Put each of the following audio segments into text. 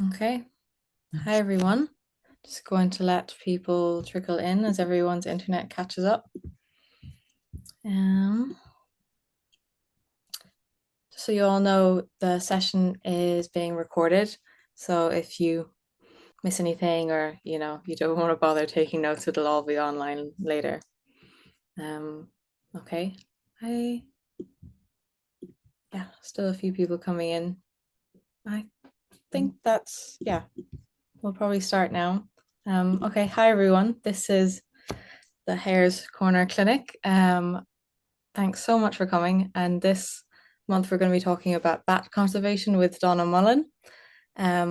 Okay. Hi, everyone. Just going to let people trickle in as everyone's internet catches up. Um, so you all know the session is being recorded. So if you miss anything or you don't want to bother taking notes, it'll all be online later. Um, okay. I Yeah, still a few people coming in. I think that's yeah, we'll probably start now. Okay, hi everyone. This is the Hare's Corner Clinic. Thanks so much for coming. And this month we're going to be talking about bat conservation with Donna Mullen.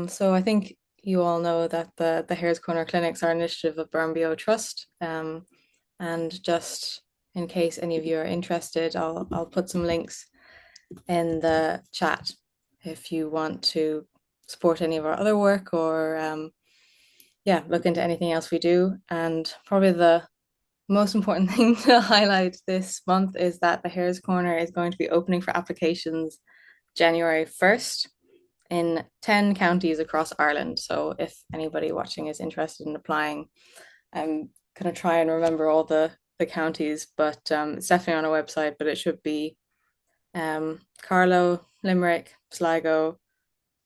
So I think you all know that the Hare's Corner clinics are an initiative of Burmbeo Trust. And just in case any of you are interested, I'll put some links in the chat if you want to support any of our other work or yeah, look into anything else we do. And probably the most important thing to highlight this month is that the Hare's Corner is going to be opening for applications January 1st in 10 counties across Ireland. So if anybody watching is interested in applying, I'm going to try and remember all the counties, but it's definitely on our website, but it should be Carlow, Limerick, Sligo,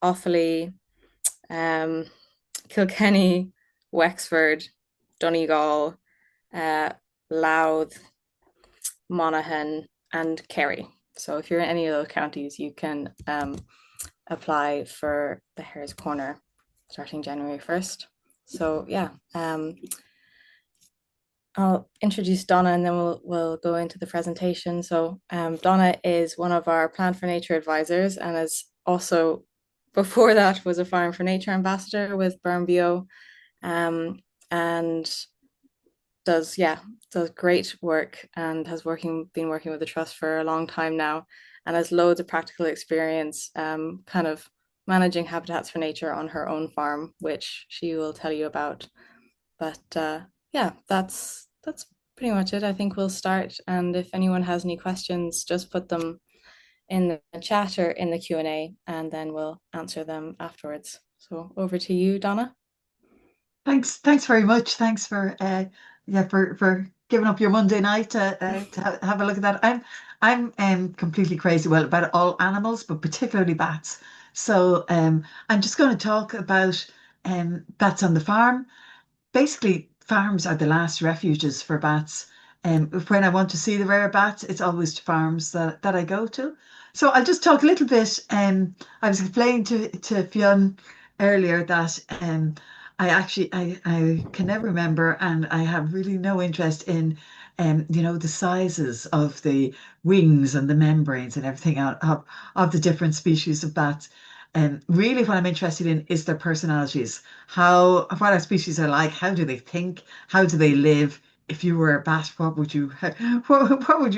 Offaly, um, Kilkenny, Wexford, Donegal, uh, Louth, Monaghan, and Kerry. So if you're in any of those counties, you can apply for the Hare's Corner starting January 1st. So yeah, I'll introduce Donna and then we'll go into the presentation. So Donna is one of our Plant for Nature advisors and is also before that was a Farm for Nature ambassador with Burmbeo, and does great work and has been working with the trust for a long time now and has loads of practical experience kind of managing habitats for nature on her own farm, which she will tell you about. But yeah, that's pretty much it. I think we'll start, and if anyone has any questions, just put them in the chat or in the Q&A, and then we'll answer them afterwards. So over to you, Donna. Thanks very much. Thanks for for giving up your Monday night to have a look at that. I'm completely crazy well about all animals, but particularly bats. So I'm just going to talk about bats on the farm. Basically, farms are the last refuges for bats. When I want to see the rare bats, it's always to farms that I go to. So I'll just talk a little bit. I was explaining to Fionn earlier that I can never remember, and I have really no interest in the sizes of the wings and the membranes and everything out of the different species of bats. Really, what I'm interested in is their personalities. What our species are like. How do they think? How do they live? If you were a bat, what would you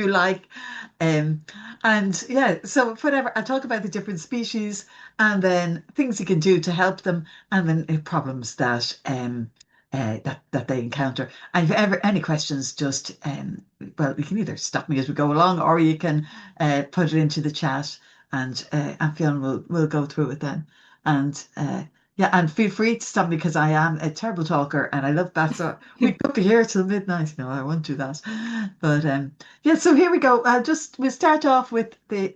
like? Um, and yeah, so whatever. I'll talk about the different species and then things you can do to help them, and then problems that they encounter. And if ever any questions, just well, you can either stop me as we go along, or you can put it into the chat, and Fionn will go through it then. And yeah, and feel free to stop me because I am a terrible talker and I love that. So we could be here till midnight. No, I won't do that. But yeah, so here we go. We'll start off with the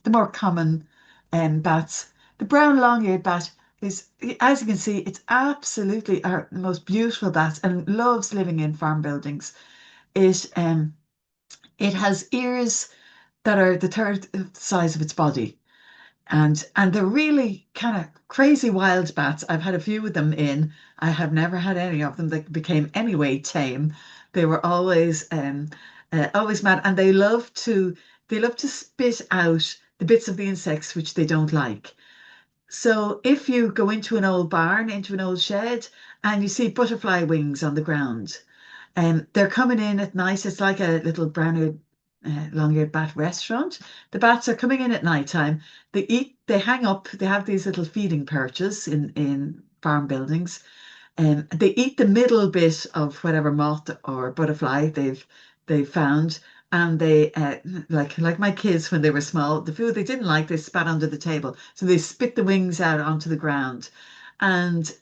more common bats. The brown long-eared bat is, as you can see, it's absolutely our most beautiful bat and loves living in farm buildings. It has ears that are the third size of its body. And they're really kind of crazy wild bats. I've had a few of them in. I have never had any of them that became anyway tame. They were always mad, and they love to spit out the bits of the insects which they don't like. So if you go into an old barn, into an old shed, and you see butterfly wings on the ground, they're coming in at night. It's like a little brown long-eared bat restaurant. The bats are coming in at night time. They eat, they hang up, they have these little feeding perches in farm buildings. They eat the middle bit of whatever moth or butterfly they've found. And they like my kids when they were small, the food they didn't like, they spat under the table. So they spit the wings out onto the ground. And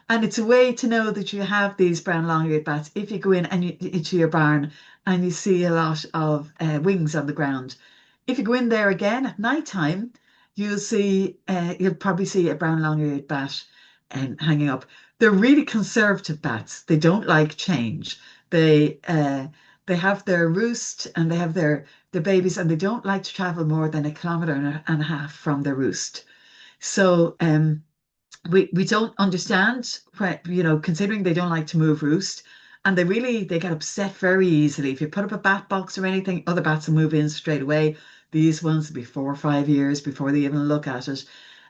it's a way to know that you have these brown long-eared bats if you go in and into your barn and you see a lot of wings on the ground. If you go in there again at night time, you'll probably see a brown long-eared bat hanging up. They're really conservative bats. They don't like change. They uh, they have their roost and they have their babies, and they don't like to travel more than a kilometer and a half from their roost. So we don't understand what, considering they don't like to move roost, and they get upset very easily. If you put up a bat box or anything, other bats will move in straight away. These ones will be 4 or 5 years before they even look at it.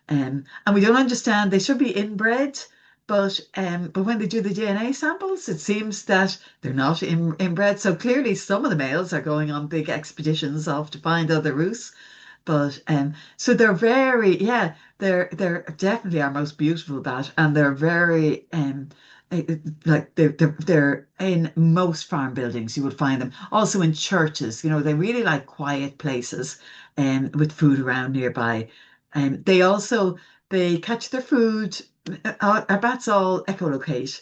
And we don't understand. They should be inbred, but when they do the DNA samples, it seems that they're not inbred. So clearly, some of the males are going on big expeditions off to find other roosts. But so they're very, yeah, they're definitely our most beautiful bat, and they're very eh, eh, like they're in most farm buildings. You would find them also in churches. They really like quiet places, with food around nearby. They also they catch their food. Our bats all echolocate,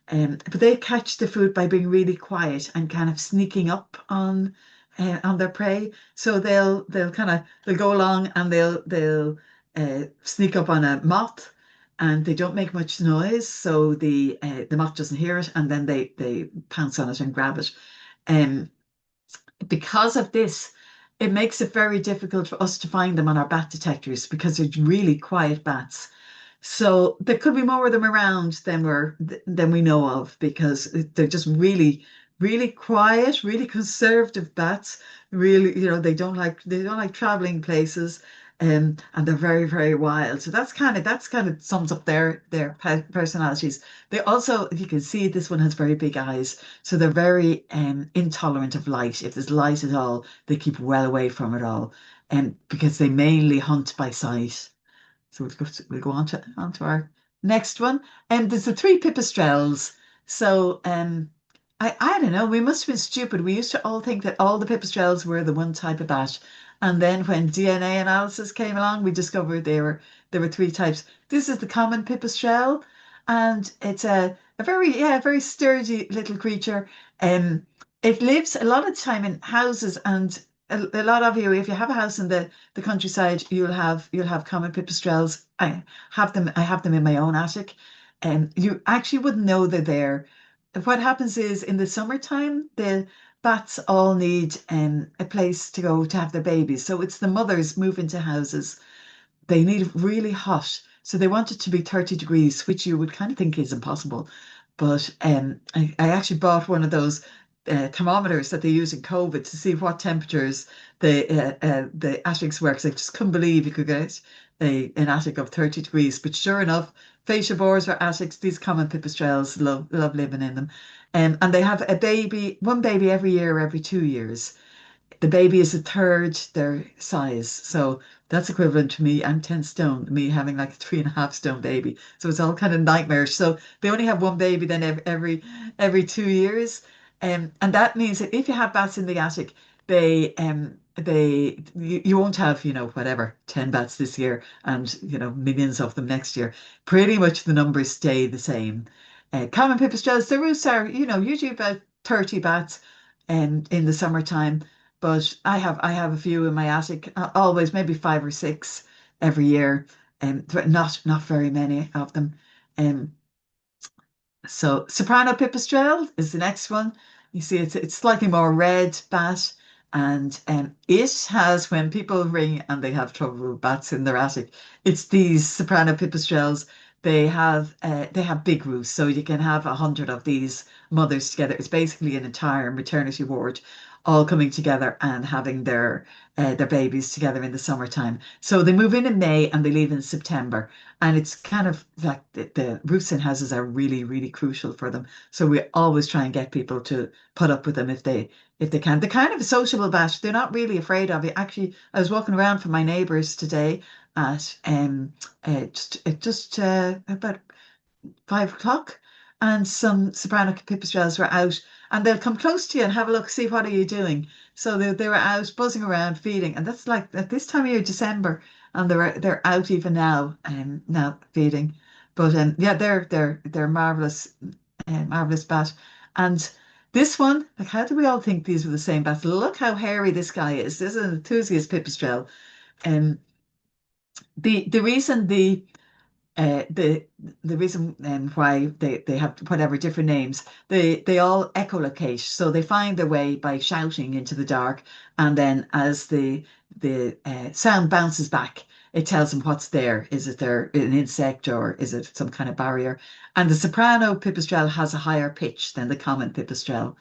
but they catch the food by being really quiet and kind of sneaking up on their prey. So they'll go along and they'll sneak up on a moth, and they don't make much noise, so the moth doesn't hear it, and then they pounce on it and grab it. Um, because of this, it makes it very difficult for us to find them on our bat detectors because they're really quiet bats. So there could be more of them around than we know of, because they're just really, really quiet, really conservative bats. Really, they don't like traveling places, and they're very, very wild. So that's kind of sums up their personalities. They also, you can see, this one has very big eyes, so they're very intolerant of light. If there's light at all, they keep well away from it all, and because they mainly hunt by sight. So we'll go on to our next one. And there's the three pipistrelles. So I don't know, we must have been stupid. We used to all think that all the pipistrelles were the one type of bat. And then when DNA analysis came along, we discovered there were three types. This is the common pipistrelle, and it's a very, yeah, very sturdy little creature. Um it lives a lot of time in houses, and a lot of you, if you have a house in the countryside, you'll have common pipistrelles. I have them in my own attic, and you actually wouldn't know they're there. What happens is, in the summertime, the bats all need a place to go to have their babies. So it's the mothers move into houses. They need it really hot. So they want it to be 30 degrees, which you would kind of think is impossible. But I actually bought one of those thermometers that they use in COVID to see what temperatures the attics were, because I just couldn't believe you could get an attic of 30 degrees. But sure enough, fascia bores are attics. These common pipistrelles love living in them. And they have one baby every year or every 2 years. The baby is a third their size. So that's equivalent to me. I'm 10 stone, me having like a 3.5 stone baby. So it's all kind of nightmarish. So they only have one baby then every 2 years. And that means that if you have bats in the attic, you won't have, whatever, 10 bats this year and, millions of them next year. Pretty much the numbers stay the same. Common pipistrelles, the roosts are, usually about 30 bats in the summertime. But I have a few in my attic, always maybe 5 or 6 every year, but not very many of them. Um, so soprano pipistrelle is the next one. You see, it's slightly more red bat, and it has, when people ring and they have trouble with bats in their attic, it's these soprano pipistrelles. They have big roosts, so you can have 100 of these mothers together. It's basically an entire maternity ward, all coming together and having their babies together in the summertime. So they move in May and they leave in September. And it's kind of like the roofs in houses are really, really crucial for them. So we always try and get people to put up with them if they can. They're kind of a sociable bat. They're not really afraid of it. Actually, I was walking around for my neighbours today at just about 5 o'clock, and some soprano pipistrelles were out, and they'll come close to you and have a look, see what are you doing. So they were out buzzing around feeding, and that's like at this time of year, December, and they're out even now feeding. But yeah, they're marvelous, marvelous bat. And this one, like, how do we all think these were the same bats? Look how hairy this guy is. This is an enthusiast pipistrelle. Um, the reason uh, the the reason why they have whatever different names, they all echolocate, so they find their way by shouting into the dark, and then as the sound bounces back, it tells them what's there. Is it there an insect or is it some kind of barrier? And the soprano pipistrelle has a higher pitch than the common pipistrelle.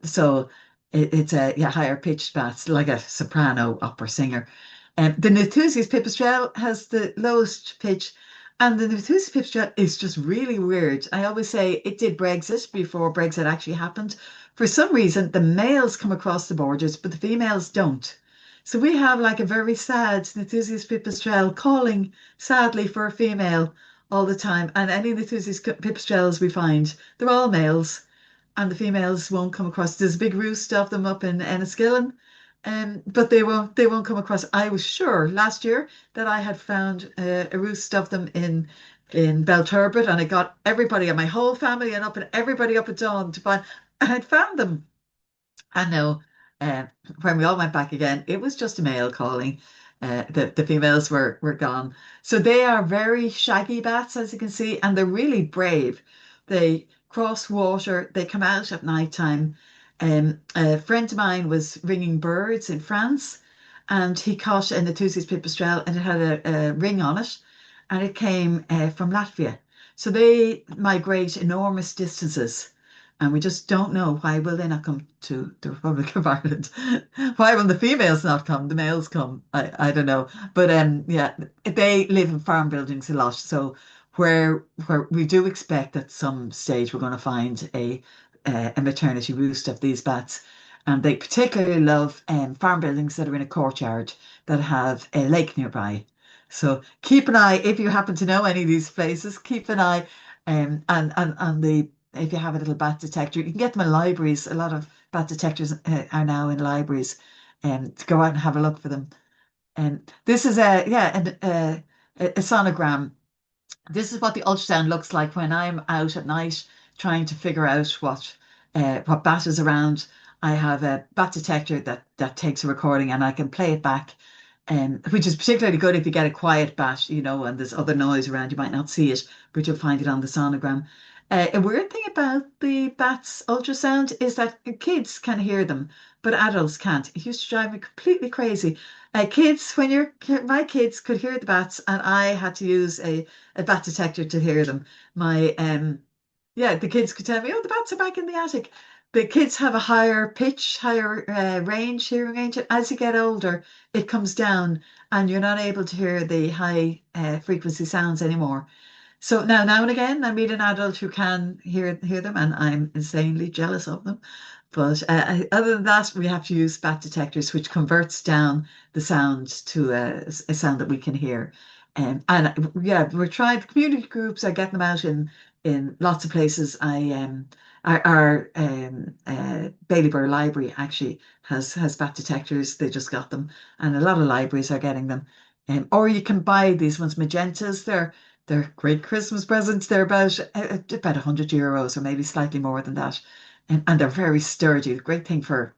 So it's a yeah higher pitched bass, like a soprano opera singer. The Nathusius pipistrelle has the lowest pitch, and the Nathusius pipistrelle is just really weird. I always say it did Brexit before Brexit actually happened. For some reason, the males come across the borders, but the females don't. So we have like a very sad Nathusius pipistrelle calling sadly for a female all the time, and any Nathusius pipistrelles we find, they're all males and the females won't come across. There's a big roost of them up in Enniskillen, but they won't come across. I was sure last year that I had found a roost of them in Belturbet, and I got everybody and my whole family and up and everybody up at dawn to find. I had found them. I know. Uh, when we all went back again, it was just a male calling. The females were gone. So they are very shaggy bats, as you can see, and they're really brave. They cross water. They come out at night time. A friend of mine was ringing birds in France, and he caught an Nathusius pipistrelle, and it had a ring on it, and it came from Latvia. So they migrate enormous distances and we just don't know why will they not come to the Republic of Ireland? Why will the females not come? The males come. I don't know. But yeah, they live in farm buildings a lot. So where we do expect at some stage we're going to find a maternity roost of these bats. And they particularly love farm buildings that are in a courtyard that have a lake nearby. So keep an eye if you happen to know any of these places. Keep an eye and on the if you have a little bat detector. You can get them in libraries. A lot of bat detectors are now in libraries, to go out and have a look for them. And this is a sonogram. This is what the ultrasound looks like when I'm out at night trying to figure out what bat is around. I have a bat detector that takes a recording and I can play it back, which is particularly good if you get a quiet bat, and there's other noise around. You might not see it, but you'll find it on the sonogram. A weird thing about the bats ultrasound is that kids can hear them, but adults can't. It used to drive me completely crazy. Kids, my kids could hear the bats, and I had to use a bat detector to hear them. My Yeah, the kids could tell me, "Oh, the bats are back in the attic." The kids have a higher pitch, higher hearing range. As you get older, it comes down, and you're not able to hear the high frequency sounds anymore. So now and again, I meet an adult who can hear them, and I'm insanely jealous of them. But other than that, we have to use bat detectors, which converts down the sound to a sound that we can hear. And yeah, we're trying. Community groups are getting them out in lots of places. Our Baileybur Library actually has bat detectors. They just got them, and a lot of libraries are getting them. Or you can buy these ones, magentas. They're great Christmas presents. They're about €100 or maybe slightly more than that. And they're very sturdy. Great thing for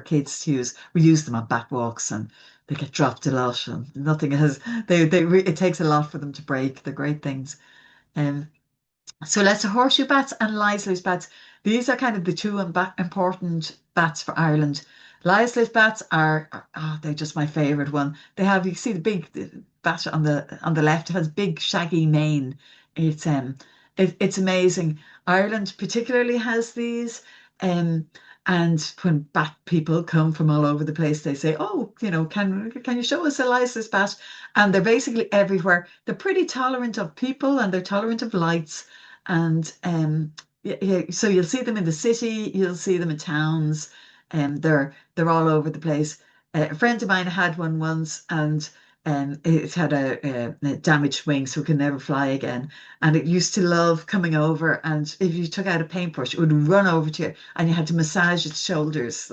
kids to use. We use them on back walks and they get dropped a lot and nothing has it takes a lot for them to break. They're great things. Um, so let's horseshoe bats and Leisler's bats. These are kind of the two important bats for Ireland. Leisler's bats they're just my favorite one. You see the big bat on the left. It has big shaggy mane. It's amazing. Ireland particularly has these. Um, and when bat people come from all over the place, they say, "Oh, can you show us a Leisler's bat?" And they're basically everywhere. They're pretty tolerant of people and they're tolerant of lights. And yeah, so you'll see them in the city, you'll see them in towns, and they're all over the place. A friend of mine had one once, and it had a damaged wing, so it could never fly again. And it used to love coming over, and if you took out a paintbrush, it would run over to you, and you had to massage its shoulders.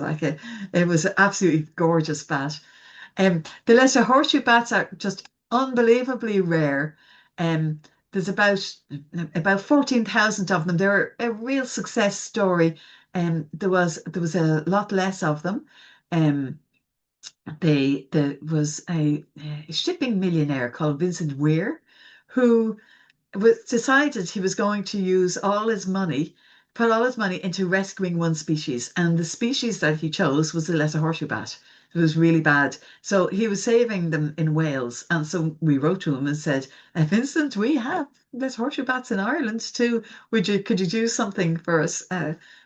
It was an absolutely gorgeous bat. The lesser horseshoe bats are just unbelievably rare. Um, there's about 14,000 of them. They're a real success story. There was a lot less of them. Um, there was a shipping millionaire called Vincent Weir who decided he was going to use all his money, put all his money into rescuing one species. And the species that he chose was the lesser horseshoe bat. It was really bad. So he was saving them in Wales. And so we wrote to him and said, Vincent, we have lesser horseshoe bats in Ireland too. Could you do something for us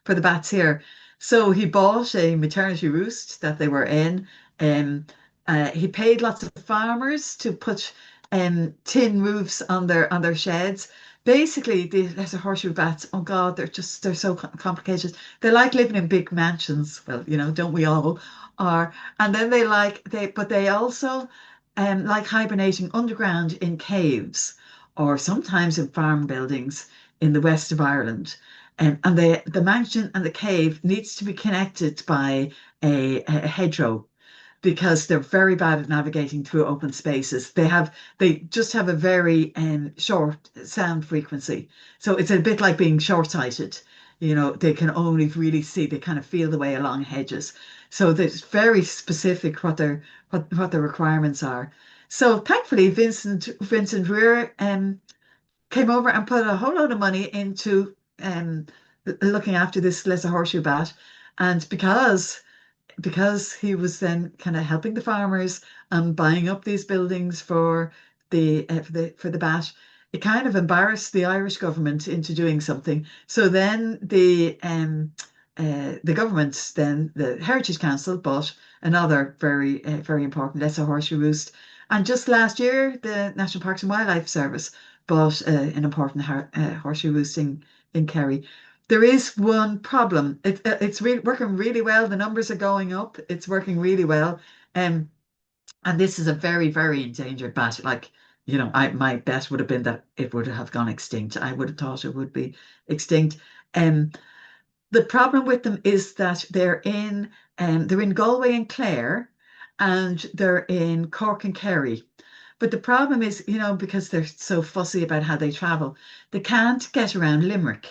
for the bats here? So he bought a maternity roost that they were in. Um, he paid lots of farmers to put tin roofs on their sheds. Basically, there's a horseshoe bats. Oh God, they're so complicated. They like living in big mansions. Well, don't we all? Are and then they also like hibernating underground in caves or sometimes in farm buildings in the west of Ireland. And the mansion and the cave needs to be connected by a hedgerow because they're very bad at navigating through open spaces. They just have a very short sound frequency. So it's a bit like being short-sighted. They can only really see, they kind of feel the way along hedges. So it's very specific what their requirements are. So thankfully Vincent Rear came over and put a whole lot of money into looking after this lesser horseshoe bat. And because he was then kind of helping the farmers and buying up these buildings for the bat, it kind of embarrassed the Irish government into doing something. So then the government, then the Heritage Council, bought another very important lesser horseshoe roost. And just last year, the National Parks and Wildlife Service bought an important horseshoe roost in Kerry. There is one problem. It's working really well. The numbers are going up. It's working really well. Um, and this is a very endangered bat. Like, my bet would have been that it would have gone extinct. I would have thought it would be extinct. Um, the problem with them is that they're in Galway and Clare, and they're in Cork and Kerry. But the problem is, because they're so fussy about how they travel, they can't get around Limerick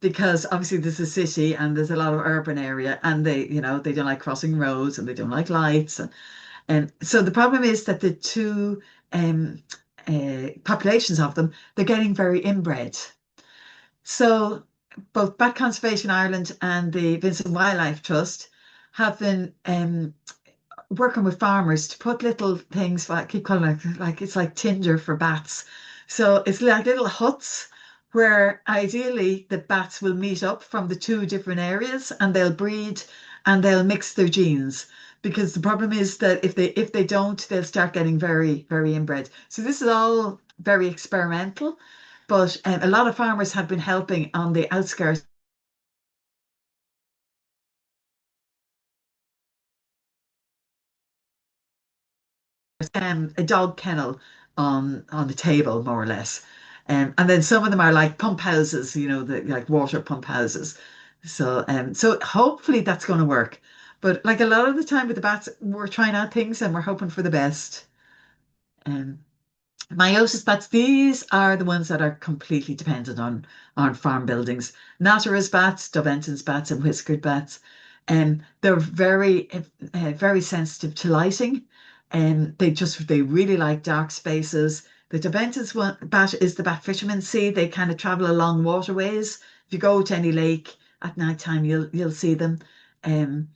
because obviously there's a city and there's a lot of urban area and they don't like crossing roads and they don't like lights and so the problem is that the two populations of them, they're getting very inbred. So both Bat Conservation Ireland and the Vincent Wildlife Trust have been working with farmers to put little things, I keep calling it like it's like Tinder for bats. So it's like little huts where ideally the bats will meet up from the two different areas and they'll breed and they'll mix their genes. Because the problem is that if they don't, they'll start getting very inbred. So this is all very experimental, but a lot of farmers have been helping on the outskirts, a dog kennel on the table, more or less. And then some of them are like pump houses, like water pump houses. So hopefully that's going to work. But like a lot of the time with the bats, we're trying out things and we're hoping for the best. Um, Meiosis bats, these are the ones that are completely dependent on farm buildings. Natura's bats, Doventon's bats, and whiskered bats. They're very sensitive to lighting, and they really like dark spaces. The Doventon's bat is the bat fishermen see. They kind of travel along waterways. If you go to any lake at night time, you'll see them. Um,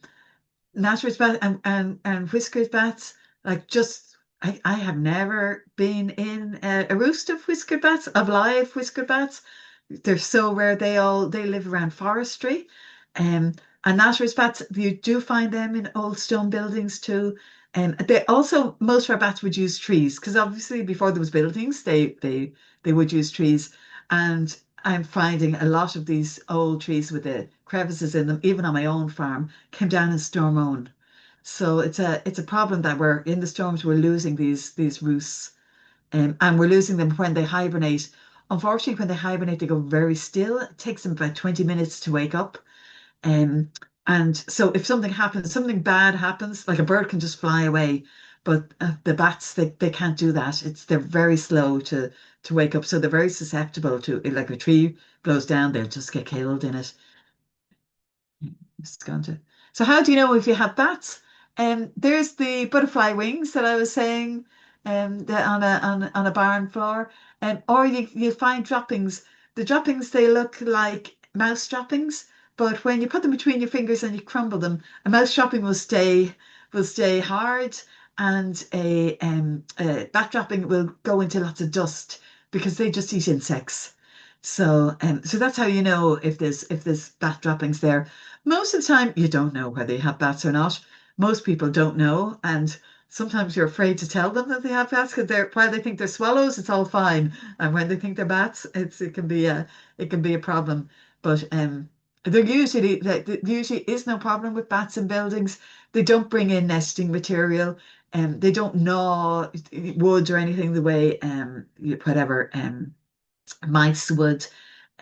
Natteridge bat and whiskered bats, like just I have never been in a roost of whiskered bats, of live whiskered bats. They're so rare. They live around forestry. Um, and Natteridge bats, you do find them in old stone buildings too. They also most of our bats would use trees because obviously before there was buildings, they would use trees. And I'm finding a lot of these old trees with the crevices in them, even on my own farm, came down in storm own. So it's a problem that we're in the storms. We're losing these roosts, and we're losing them when they hibernate. Unfortunately, when they hibernate, they go very still. It takes them about 20 minutes to wake up. Um, and so if something happens, something bad happens, like a bird can just fly away. but the bats they can't do that. They're very slow to wake up, so they're very susceptible to like a tree blows down, they'll just get killed in it. It's going to. So how do you know if you have bats? There's the butterfly wings that I was saying, on a barn floor, or you find droppings. The droppings they look like mouse droppings, but when you put them between your fingers and you crumble them, a mouse dropping will stay hard, and a bat dropping will go into lots of dust because they just eat insects. So that's how you know if there's bat droppings there. Most of the time, you don't know whether you have bats or not. Most people don't know, and sometimes you're afraid to tell them that they have bats because while they think they're swallows, it's all fine, and when they think they're bats, it can be a problem. But there usually is no problem with bats in buildings. They don't bring in nesting material, and they don't gnaw wood or anything the way whatever mice would.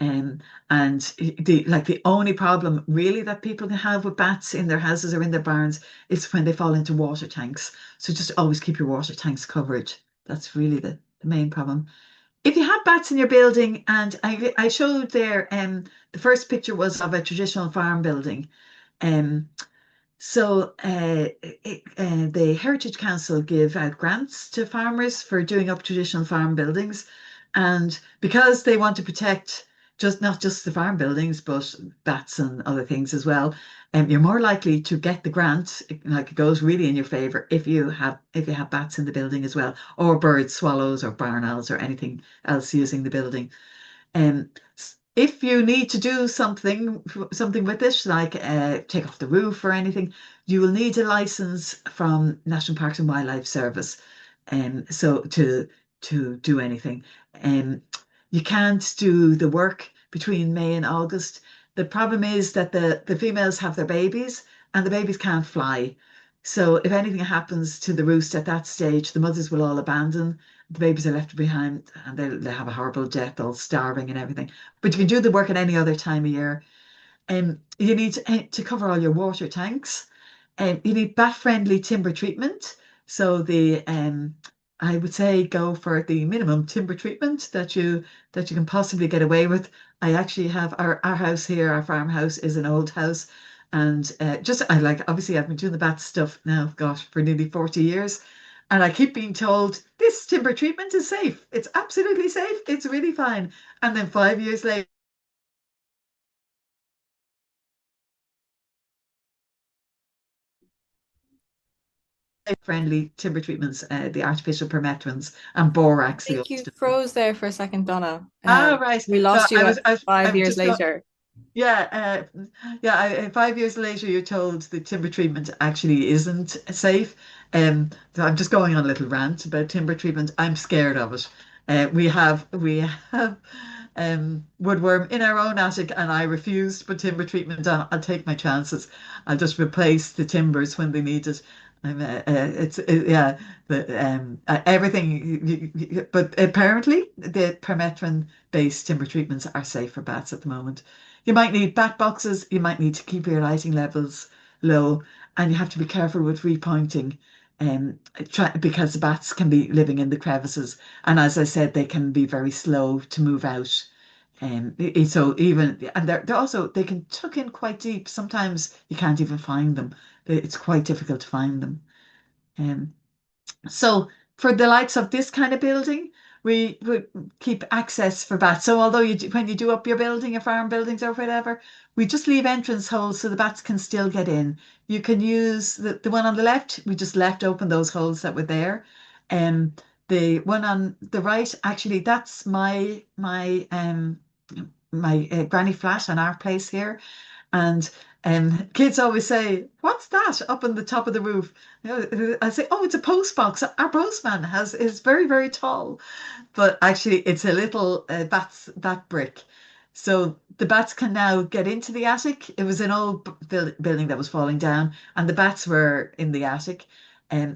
Um, and the only problem really that people can have with bats in their houses or in their barns is when they fall into water tanks. So just always keep your water tanks covered. That's really the main problem. If you have bats in your building, and I showed there, the first picture was of a traditional farm building. Um, the Heritage Council give out grants to farmers for doing up traditional farm buildings, and because they want to protect just not just the farm buildings, but bats and other things as well, you're more likely to get the grant. Like it goes really in your favor if you have bats in the building as well, or birds, swallows, or barn owls, or anything else using the building. Um, if you need to do something with it, like take off the roof or anything, you will need a license from National Parks and Wildlife Service. So to do anything, um, you can't do the work between May and August. The problem is that the females have their babies, and the babies can't fly. So if anything happens to the roost at that stage, the mothers will all abandon, the babies are left behind, and they have a horrible death, all starving and everything. But you can do the work at any other time of year. You need to cover all your water tanks. You need bat-friendly timber treatment. So I would say go for the minimum timber treatment that you can possibly get away with. I actually have our house here, our farmhouse is an old house, and just I like obviously I've been doing the bat stuff now, gosh, for nearly 40 years. And I keep being told this timber treatment is safe. It's absolutely safe. It's really fine. And then 5 years later, friendly timber treatments, the artificial permettrins and I borax. think you froze there for a second, Donna. Right. We No, lost you I at was, I, five I'm years just going. later. Yeah, 5 years later, you're told the timber treatment actually isn't safe. So I'm just going on a little rant about timber treatment. I'm scared of it. We have woodworm in our own attic, and I refuse to put timber treatment on. I'll take my chances. I'll just replace the timbers when they need it. Yeah, everything. But apparently, the permethrin-based timber treatments are safe for bats at the moment. You might need bat boxes, you might need to keep your lighting levels low, and you have to be careful with repointing, because the bats can be living in the crevices. And as I said, they can be very slow to move out. So even, and they're also, they can tuck in quite deep. Sometimes you can't even find them. It's quite difficult to find them. Um, so for the likes of this kind of building, we keep access for bats. So although when you do up your building, your farm buildings or whatever, we just leave entrance holes so the bats can still get in. You can use the one on the left. We just left open those holes that were there. Um, the one on the right, actually, that's my granny flat on our place here. And kids always say, "What's that up on the top of the roof?" I say, "Oh, it's a post box. Our postman is very, very tall." But actually, it's a little bat brick. So the bats can now get into the attic. It was an old building that was falling down, and the bats were in the attic.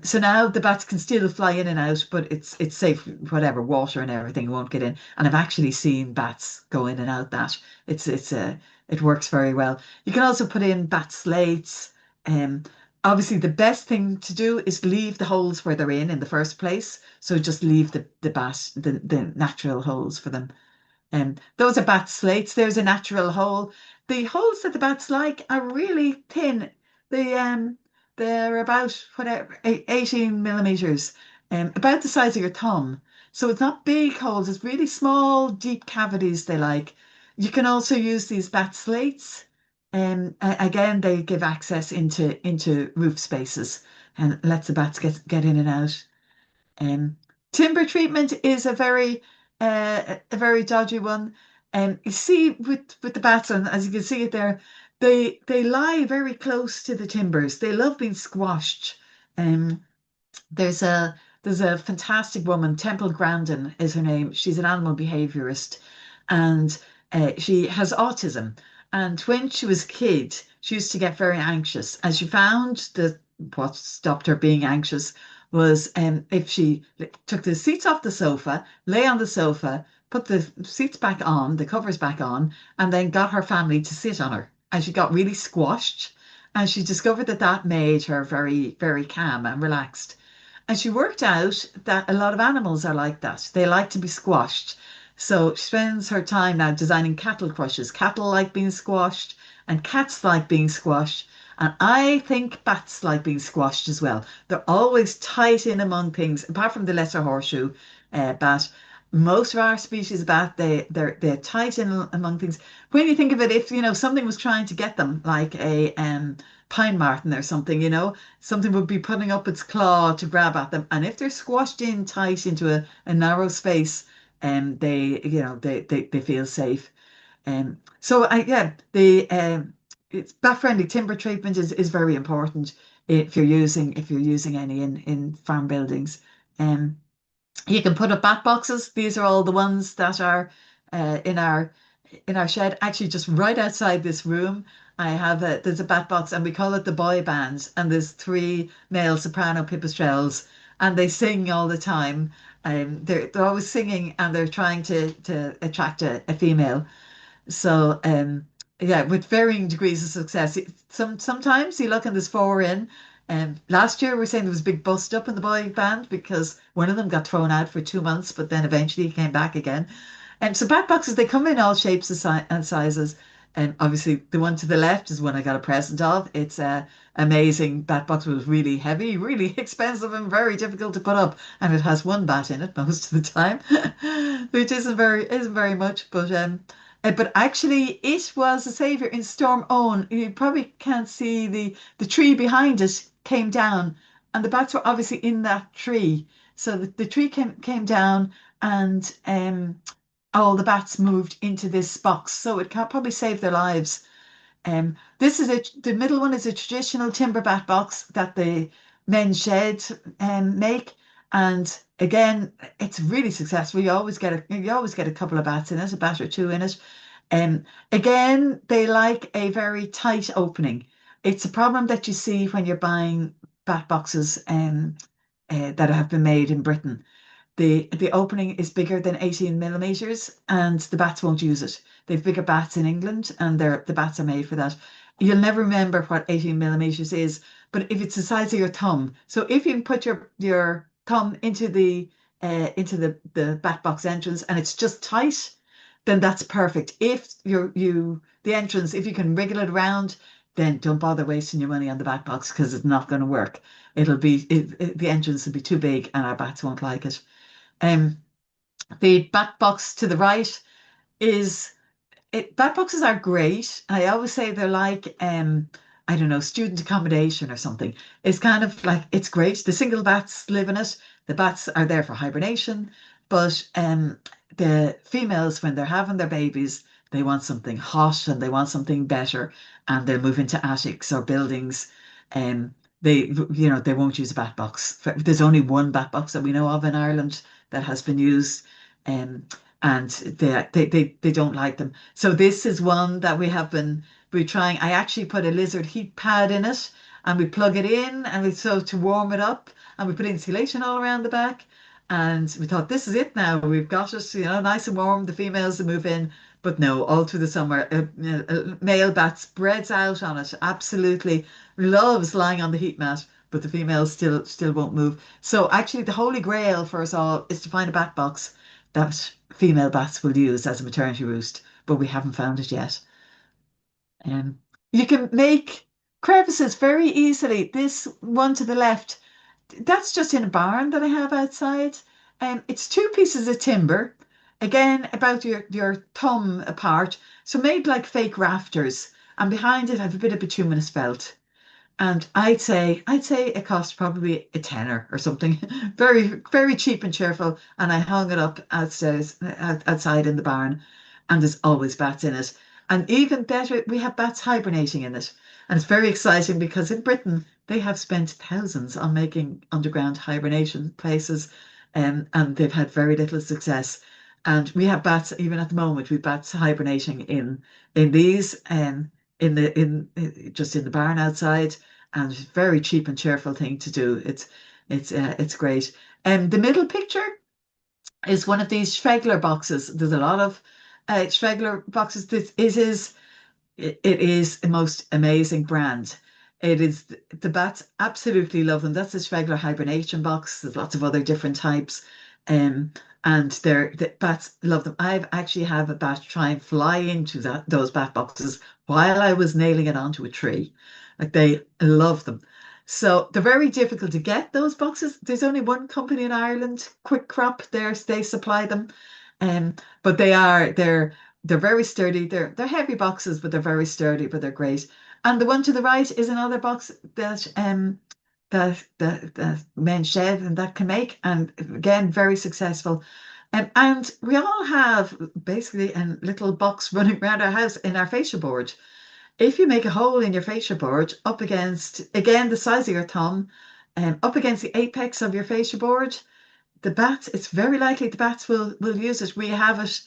So now the bats can still fly in and out, but it's safe. Whatever water and everything won't get in. And I've actually seen bats go in and out that. It works very well. You can also put in bat slates. Um, Obviously, the best thing to do is leave the holes where they're in the first place. So just leave the natural holes for them. Those are bat slates. There's a natural hole. The holes that the bats like are really thin. They they're about whatever 18 millimeters, about the size of your thumb. So it's not big holes. It's really small, deep cavities they like. You can also use these bat slates. Again, they give access into roof spaces and lets the bats get in and out. Um, Timber treatment is a very dodgy one. You see with the bats, and as you can see it there, they lie very close to the timbers. They love being squashed. Um, there's a there's a fantastic woman, Temple Grandin is her name. She's an animal behaviorist, and she has autism. And when she was a kid, she used to get very anxious, and she found that what stopped her being anxious was if she took the seats off the sofa, lay on the sofa, put the seats back on, the covers back on, and then got her family to sit on her. And she got really squashed, and she discovered that that made her very, very calm and relaxed. And she worked out that a lot of animals are like that. They like to be squashed. So she spends her time now designing cattle crushes. Cattle like being squashed, and cats like being squashed. And I think bats like being squashed as well. They're always tight in among things, apart from the lesser horseshoe bat. Most of our species of bat, they're tight in among things. When you think of it, if something was trying to get them, like a pine marten or something, something would be putting up its claw to grab at them. And if they're squashed in tight into a narrow space, they feel safe. So yeah, the it's bat friendly timber treatment is very important if you're using any in farm buildings. Um, you can put up bat boxes. These are all the ones that are in our shed. Actually, just right outside this room, there's a bat box, and we call it the boy band. And there's three male soprano pipistrelles, and they sing all the time. They're always singing, and they're trying to attract a female. So yeah, with varying degrees of success. Sometimes you look and there's four in. Last year we were saying there was a big bust up in the boy band because one of them got thrown out for 2 months, but then eventually he came back again. And so bat boxes, they come in all shapes and sizes. And obviously the one to the left is one I got a present of. It's a amazing bat box. It was really heavy, really expensive, and very difficult to put up. And it has one bat in it most of the time, which isn't very much. But actually, it was a savior in Storm Owen. You probably can't see the tree behind it came down, and the bats were obviously in that tree. So the tree came down, and all the bats moved into this box. So it can probably save their lives. This is the middle one is a traditional timber bat box that the men's shed make, and again, it's really successful. You always get a couple of bats in it, a bat or two in it. Again, they like a very tight opening. It's a problem that you see when you're buying bat boxes that have been made in Britain. The opening is bigger than 18 millimeters, and the bats won't use it. They've bigger bats in England, and the bats are made for that. You'll never remember what 18 millimeters is, but if it's the size of your thumb, so if you can put your thumb into the bat box entrance and it's just tight, then that's perfect. If the entrance, if you can wriggle it around, then don't bother wasting your money on the bat box because it's not going to work. The entrance will be too big, and our bats won't like it. Um, the bat box to the right is bat boxes are great. I always say they're like I don't know, student accommodation or something. It's kind of like it's great. The single bats live in it. The bats are there for hibernation, but the females, when they're having their babies, they want something hot and they want something better, and they'll move into attics or buildings. They won't use a bat box. There's only one bat box that we know of in Ireland that has been used. Um, and they don't like them. So this is one that we're trying. I actually put a lizard heat pad in it, and we plug it in, and to warm it up, and we put insulation all around the back. And we thought, this is it now. We've got it, nice and warm. The females will move in. But no, all through the summer, male bat spreads out on it. Absolutely loves lying on the heat mat, but the females still won't move. So actually, the holy grail for us all is to find a bat box that female bats will use as a maternity roost, but we haven't found it yet. Um, you can make crevices very easily. This one to the left, that's just in a barn that I have outside. It's two pieces of timber, again about your thumb apart, so made like fake rafters. And behind it, I have a bit of bituminous felt. And I'd say it cost probably a tenner or something, very cheap and cheerful. And I hung it up outside in the barn, and there's always bats in it. And even better, we have bats hibernating in it, and it's very exciting because in Britain they have spent thousands on making underground hibernation places, and they've had very little success. And we have bats even at the moment. We've bats hibernating in these in just in the barn outside, and very cheap and cheerful thing to do. It's great. The middle picture is one of these Schwegler boxes. There's a lot of Schwegler boxes. It is the most amazing brand. It is the bats absolutely love them. That's the Schwegler hibernation box. There's lots of other different types, um, and the bats love them. I've actually have a bat try and fly into those bat boxes while I was nailing it onto a tree. Like they love them. So they're very difficult to get those boxes. There's only one company in Ireland, Quick Crop. They supply them, um, but they're very sturdy. They're heavy boxes, but they're very sturdy, but they're great. And the one to the right is another box that men shed and that can make, and again very successful. And we all have basically a little box running around our house in our fascia board. If you make a hole in your fascia board up against again the size of your thumb, up against the apex of your fascia board, the bats, it's very likely the bats will use it. We have it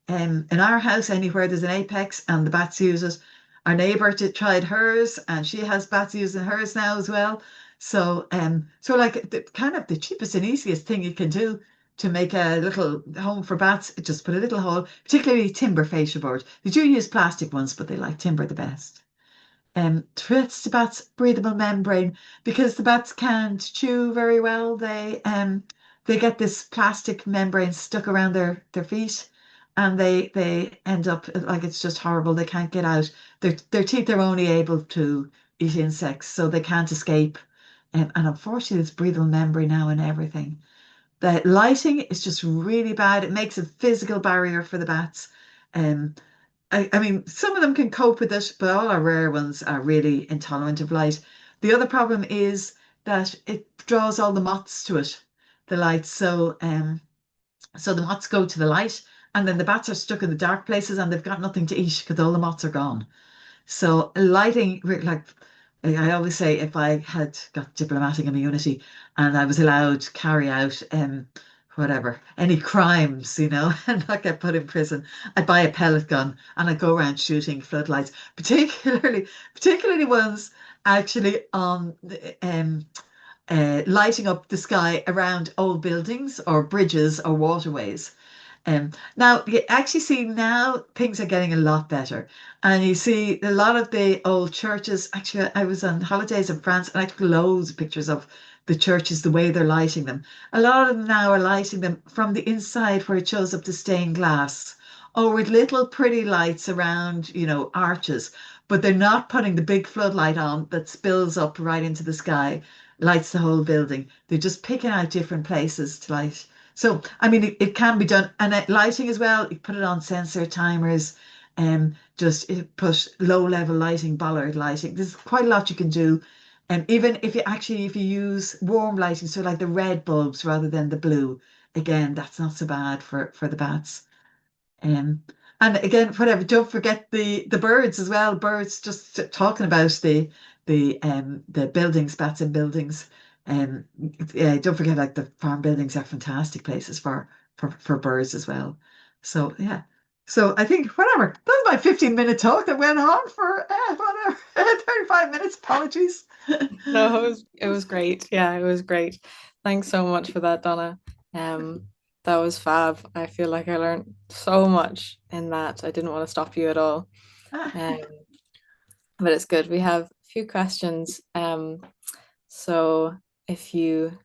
in our house anywhere there's an apex and the bats use it. Our neighbour tried hers and she has bats using hers now as well. So like the kind of the cheapest and easiest thing you can do to make a little home for bats, just put a little hole, particularly timber fascia board. They do use plastic ones, but they like timber the best. Threats to bats' breathable membrane because the bats can't chew very well. They get this plastic membrane stuck around their feet, and they end up like it's just horrible. They can't get out. Their teeth are only able to eat insects, so they can't escape. And unfortunately, it's breathable membrane now and everything. The lighting is just really bad. It makes a physical barrier for the bats. Um, I mean, some of them can cope with it, but all our rare ones are really intolerant of light. The other problem is that it draws all the moths to it, the light. So the moths go to the light, and then the bats are stuck in the dark places, and they've got nothing to eat because all the moths are gone. So lighting, like I always say, if I had got diplomatic immunity and I was allowed to carry out whatever, any crimes, and not get put in prison, I'd buy a pellet gun and I'd go around shooting floodlights, particularly ones actually on lighting up the sky around old buildings or bridges or waterways. Now you actually see now things are getting a lot better, and you see a lot of the old churches. Actually, I was on holidays in France, and I took loads of pictures of the churches, the way they're lighting them. A lot of them now are lighting them from the inside, where it shows up the stained glass, or with little pretty lights around, arches. But they're not putting the big floodlight on that spills up right into the sky, lights the whole building. They're just picking out different places to light. So, I mean, it can be done. And lighting as well, you put it on sensor timers, just put low level lighting, bollard lighting. There's quite a lot you can do. And even if you use warm lighting, so like the red bulbs rather than the blue, again, that's not so bad for the bats. Um, and again, whatever, don't forget the birds as well. Birds, just talking about the buildings, bats in buildings. Yeah, don't forget like the farm buildings are fantastic places for birds as well. So yeah. So I think whatever. That was my 15-minute talk that went on for whatever 35 minutes. Apologies. No, it was great. Yeah, it was great. Thanks so much for that, Donna. Um, That was fab. I feel like I learned so much in that. I didn't want to stop you at all. Ah, Um, but it's good. We have a few questions. So if you,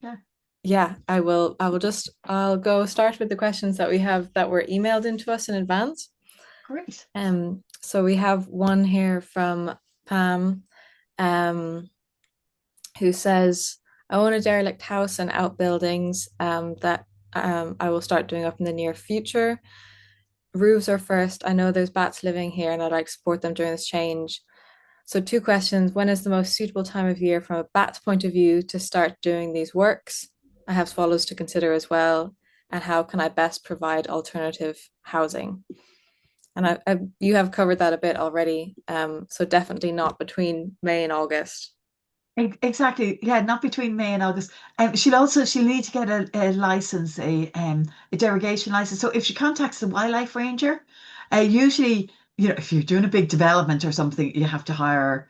yeah, yeah, I'll go start with the questions that we have that were emailed into us in advance. great. So we have one here from Pam, um, who says, I own a derelict house and outbuildings that I will start doing up in the near future. Roofs are first. I know there's bats living here and I'd like to support them during this change. So, two questions. When is the most suitable time of year from a bat's point of view to start doing these works? I have swallows to consider as well. And how can I best provide alternative housing? And you have covered that a bit already. So definitely not between May and August. Exactly. Yeah, not between May and August. She'll need to get a license, a derogation license. So if she contacts the wildlife ranger, usually, if you're doing a big development or something, you have to hire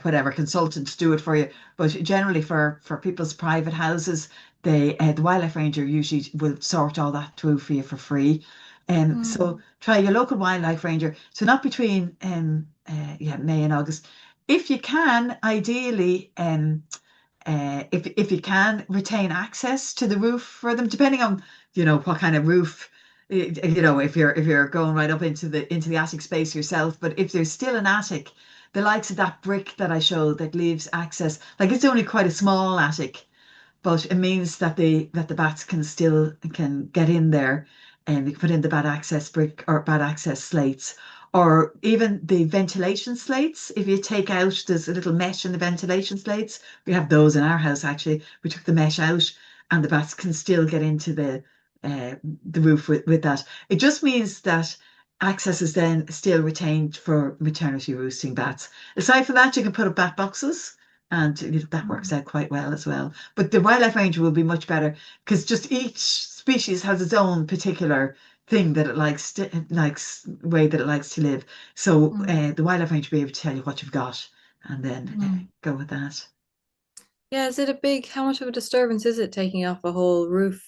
whatever consultant to do it for you. But generally, for people's private houses, the wildlife ranger usually will sort all that through for you for free. So Mm, try your local wildlife ranger. So not between yeah, May and August. If you can, ideally, if you can retain access to the roof for them, depending on what kind of roof, if you're going right up into the attic space yourself, but if there's still an attic, the likes of that brick that I showed that leaves access, like it's only quite a small attic, but it means that the bats can get in there, and you can put in the bat access brick or bat access slates, or even the ventilation slates. If you take out, there's a little mesh in the ventilation slates. We have those in our house actually. We took the mesh out, and the bats can still get into the roof with that. It just means that access is then still retained for maternity roosting bats. Aside from that, you can put up bat boxes. And that works mm, out quite well as well. But the wildlife ranger will be much better because just each species has its own particular thing that it likes way that it likes to live. So mm, the wildlife ranger will be able to tell you what you've got and then mm. go with that. Yeah, is it a big, how much of a disturbance is it taking off a whole roof?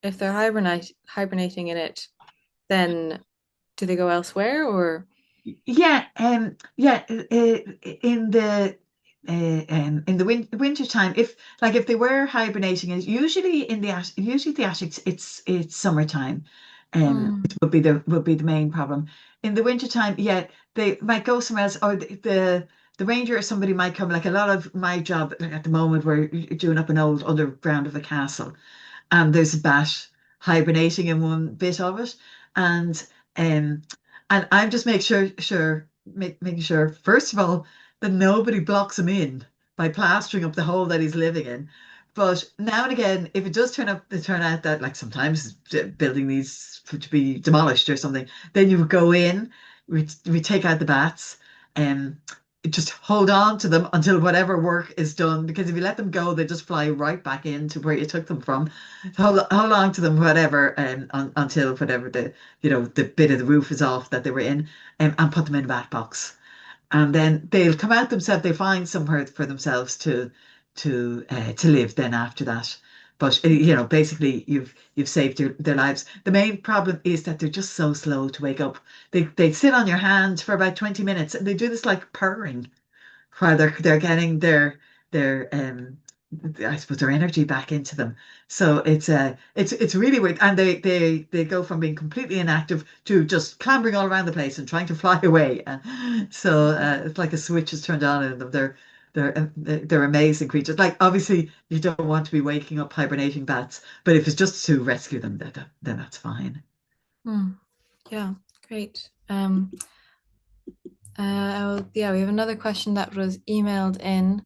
If they're hibernating in it, then do they go elsewhere or? Yeah, in the winter time, if they were hibernating, is usually usually the attic, it's summertime, which Mm, would be the main problem. In the winter time, yeah, they might go somewhere else, or the ranger or somebody might come. Like a lot of my job like at the moment, we're doing up an old underground of a castle, and there's a bat hibernating in one bit of it, and um and I'm just making sure first of all that nobody blocks him in by plastering up the hole that he's living in. But now and again, if it does turn out that like sometimes the building needs to be demolished or something, then you would go in, we take out the bats, and just hold on to them until whatever work is done. Because if you let them go, they just fly right back into where you took them from. Hold on to them, whatever, until whatever the bit of the roof is off that they were in, and put them in a bat box. And then they'll come out themselves. They find somewhere for themselves to live. Then after that, but basically, you've saved their lives. The main problem is that they're just so slow to wake up. They sit on your hand for about 20 minutes, and they do this like purring while they're getting their I suppose their energy back into them. So it's really weird, and they go from being completely inactive to just clambering all around the place and trying to fly away. So it's like a switch is turned on in them. They're amazing creatures. Like obviously you don't want to be waking up hibernating bats, but if it's just to rescue them, then that's fine. mm, yeah, great. Yeah, we have another question that was emailed in.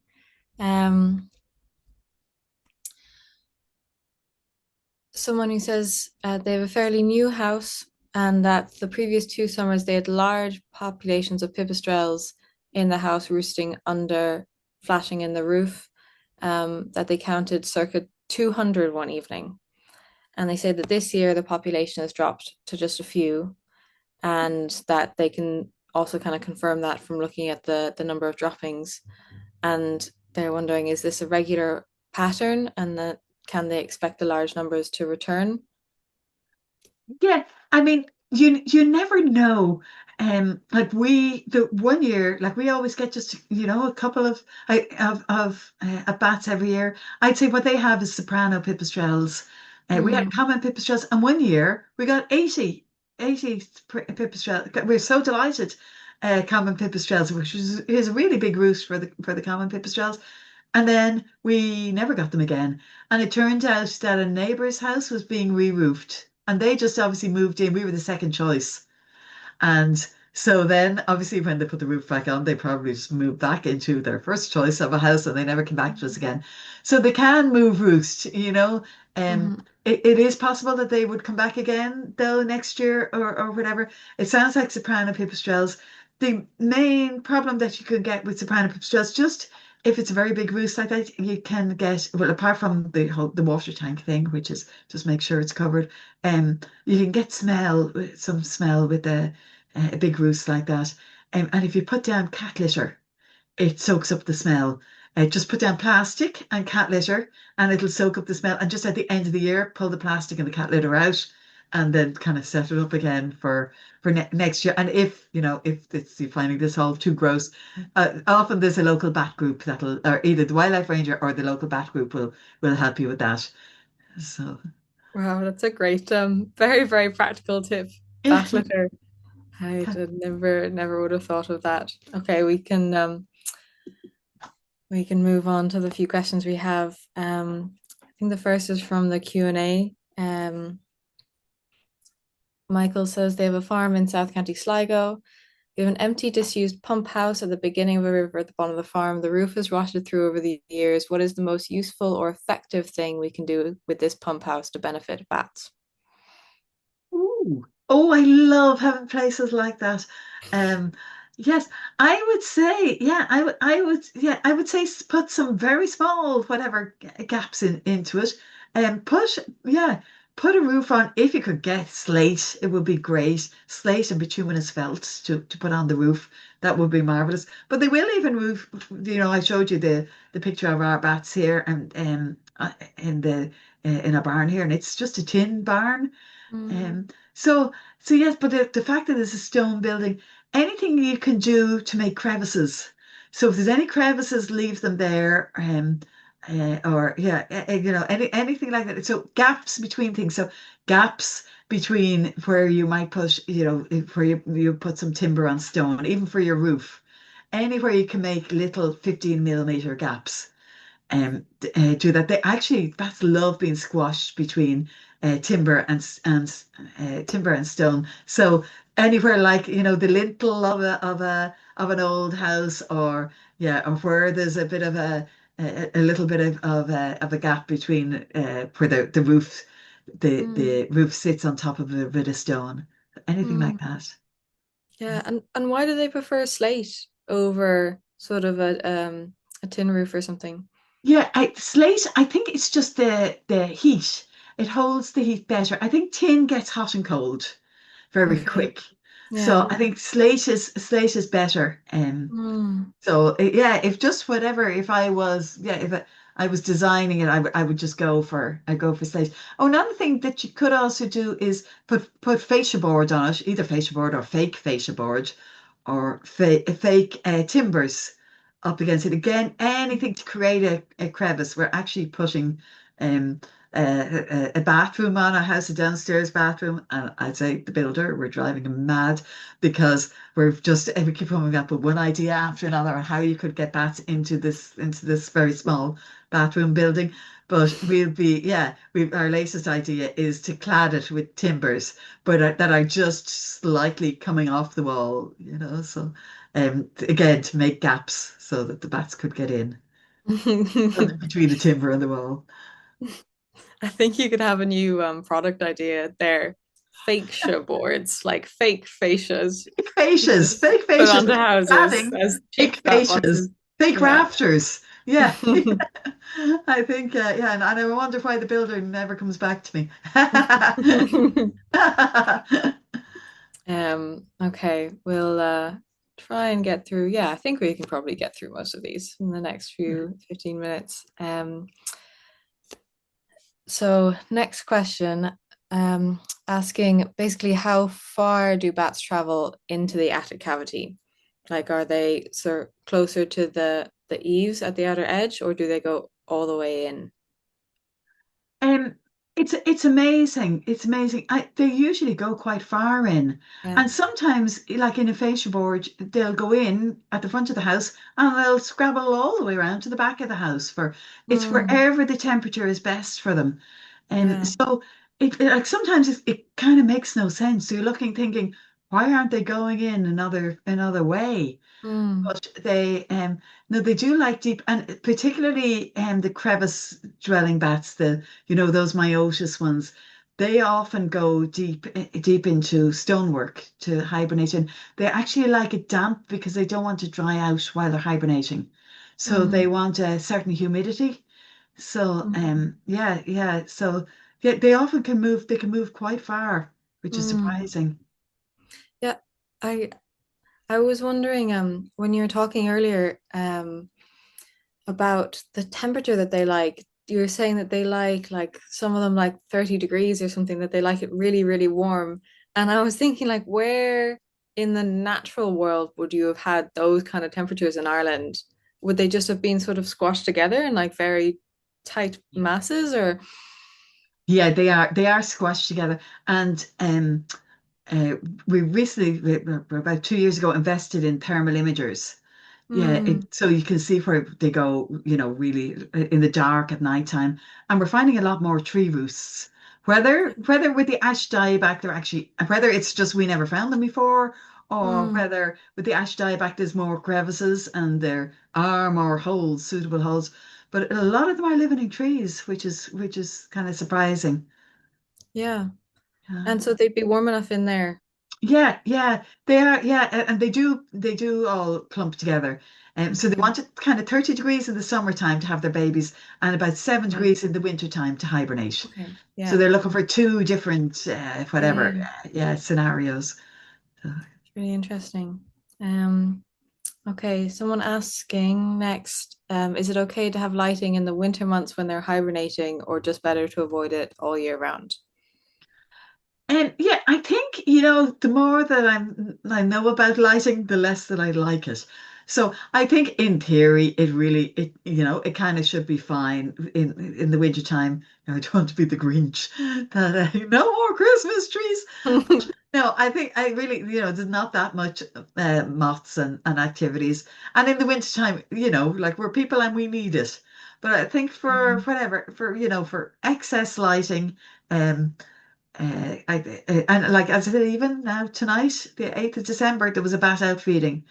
Um, Someone who says they have a fairly new house and that the previous 2 summers they had large populations of pipistrelles in the house roosting under, flashing in the roof, that they counted circa 200 one evening. And they say that this year the population has dropped to just a few, and that they can also kind of confirm that from looking at the number of droppings. And they're wondering, is this a regular pattern? And that can they expect the large numbers to return? Yeah, I mean, you never know. Like the one year, like we always get just a couple of bats every year. I'd say what they have is soprano pipistrelles. We had Mm, common pipistrelles, and one year we got 80 pipistrelles. We're so delighted. Common pipistrelles, which is a really big roost for the common pipistrelles. And then we never got them again. And it turned out that a neighbour's house was being re-roofed. And they just obviously moved in. We were the second choice. And so then, obviously, when they put the roof back on, they probably just moved back into their first choice of a house and they never came back to us again. So they can move roost. Um, mhm, it is possible that they would come back again, though, next year or whatever. It sounds like soprano pipistrelles. The main problem that you could get with soprano pipistrelles, just if it's a very big roost like that, you can get, well, apart from the water tank thing, which is just make sure it's covered, you can get some smell with a big roost like that. And if you put down cat litter, it soaks up the smell. Just put down plastic and cat litter, and it'll soak up the smell. And just at the end of the year, pull the plastic and the cat litter out, and then kind of set it up again for next year. And if you're finding this all too gross, often there's a local bat group or either the wildlife ranger or the local bat group will help you with that. So wow, that's a great, very, very practical tip. yeah. Bat litter. I did never would have thought of that. Okay, we can move on to the few questions we have. I think the first is from the Q&A. Michael says they have a farm in South County Sligo. We have an empty, disused pump house at the beginning of a river at the bottom of the farm. The roof has rotted through over the years. What is the most useful or effective thing we can do with this pump house to benefit bats? Ooh. Oh, I love having places like that. Um, yes, I would say, yeah, I would say put some very small, whatever gaps into it, and yeah, put a roof on. If you could get slate, it would be great. Slate and bituminous felt to put on the roof, that would be marvelous. But they will even move. I showed you the picture of our bats here, and in a barn here, and it's just a tin barn. Mm, Um, so, so yes, but the fact that it's a stone building, anything you can do to make crevices. So if there's any crevices, leave them there. Or yeah, anything like that. So gaps between things. So gaps between where you might put, where you put some timber on stone, even for your roof. Anywhere you can make little 15 millimeter gaps do that. Bats love being squashed between timber and timber and stone. So anywhere like the lintel of an old house, or yeah, or where there's a bit of a little bit of a gap between where the mm, the roof sits on top of a bit of stone. Anything like mm. that. Yeah, and why do they prefer slate over sort of a tin roof or something? Yeah, slate, I think it's just the heat. It holds the heat better. I think tin gets hot and cold very Okay. quick. So Yeah. I think slate is better. Mm, So yeah, if just whatever, if I was yeah, if I was designing it, I would just go for slate. Oh, another thing that you could also do is put fascia board on it, either fascia board or fake fascia board, or fake timbers up against it. Again, anything to create a crevice. We're actually putting um a bathroom on a house, a downstairs bathroom, and I'd say the builder, we're driving him mad because we keep coming up with one idea after another on how you could get bats into this very small bathroom building. But our latest idea is to clad it with timbers, but that are just slightly coming off the wall. So again, to make gaps so that the bats could get in mm. between the timber and the wall. I think you could have a new product idea there. Fascia boards, like fake fascias you just Fake put fascias, onto houses cladding, as fake cheap bat fascias, boxes. fake Yeah. rafters. Yeah. I think, yeah, and I wonder why the builder never comes back to me. Okay, we'll try and get through. Yeah, I think we can probably get through most of these in the next few 15 minutes. So next question, asking basically how far do bats travel into the attic cavity? Like, are they sort of closer to the eaves at the outer edge, or do they go all the way in? Um, it's amazing. It's amazing. They usually go quite far in, Yeah. and sometimes, like in a fascia board, they'll go in at the front of the house and they'll scrabble all the way around to the back of the house for it's Mm, wherever the temperature is best for them. yeah. So like sometimes it kind of makes no sense. So you're looking, thinking, why aren't they going in another way? Mm, But they no, they do like deep, and particularly the crevice dwelling bats, the those myotis ones. They often go deep into stonework to hibernate, and they actually like it damp because they don't want to dry out while they're hibernating. So they mm, want a certain humidity. So mm, yeah. So yeah, they often can move. They can move quite far, which is mm. surprising. Yeah. I I was wondering, when you were talking earlier, about the temperature that they like. You were saying that they like some of them like 30 degrees or something, that they like it really, really warm. And I was thinking like where in the natural world would you have had those kind of temperatures in Ireland? Would they just have been sort of squashed together in like very tight masses or Yeah, they are squashed together, and uh, we recently, we're about 2 years ago, invested in thermal imagers. Yeah, hmm, so you can see where they go, really in the dark at nighttime, and we're finding a lot more tree roosts. Whether with the ash dieback, they're actually whether it's just we never found them before, or hmm, whether with the ash dieback there's more crevices and there are more holes, suitable holes. But a lot of them are living in trees, which is kind of surprising. yeah. Yeah. And so they'd be warm enough in there. Yeah, they are. Yeah, and they do all clump together. So they Okay. want it kind of 30 degrees in the summertime to have their babies, and about 7 Yeah. degrees in the wintertime to hibernate. Okay. So Yeah. they're looking for two different, whatever, Mm, yeah, scenarios. So, it's really interesting. Um, Okay, someone asking next, is it okay to have lighting in the winter months when they're hibernating, or just better to avoid it all year round? and yeah, I think, the more that I know about lighting, the less that I like it. So I think in theory, it kind of should be fine in the wintertime. I don't want to be the Grinch that no more Christmas trees. No, I think I really, there's not that much moths and activities. And in the wintertime, like we're people and we need it. But I think for Mm, whatever, for excess lighting, um, and like as I said, even now tonight, the 8th of December, there was a bat out feeding.